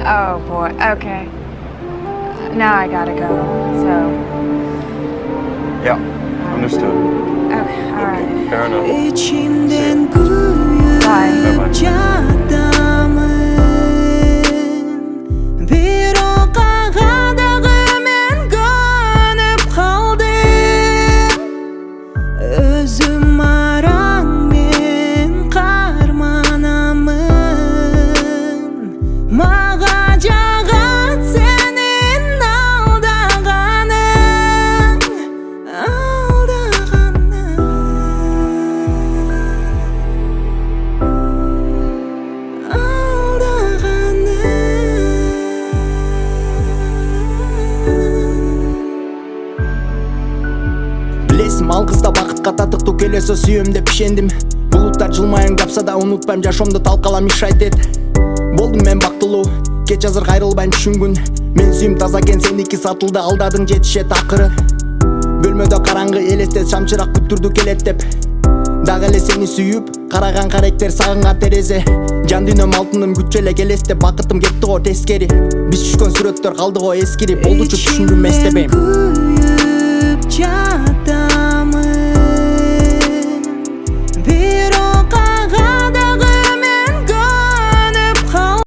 Oh boy, okay. Now I gotta go, so... Yeah, understood. Okay, alright. Fair enough. İçimden Bye. jadamın bir o qağadağımın gönüp kaldım. Özüm aran men qarmanamın mağa Жагат senin aldaganın Білесім ал қызда бақытқа татықты келесі сүйем деп ішендім. Бұлыттар жылмайын қапса да ұмытпайым жашомды талқала мешайт ет. Болдым мен бақтылу, кеч азыр қайрылбайын түшүнгүн. Мен сүйім таза кен сеники сатылды алдадың жетишет ақыры. Бөлмөдө караңгы элестет шамчырақ күттүрдү келет деп. Дагы эле сени сүйүп, караган каректер сагынган терезе. Жан дүйнөм алтыным күчө эле келестеп, бакытым кетти го тескери. Биз түшкөн сүрөттөр калды го эскирип, болдучу түшүндүм эстебейм.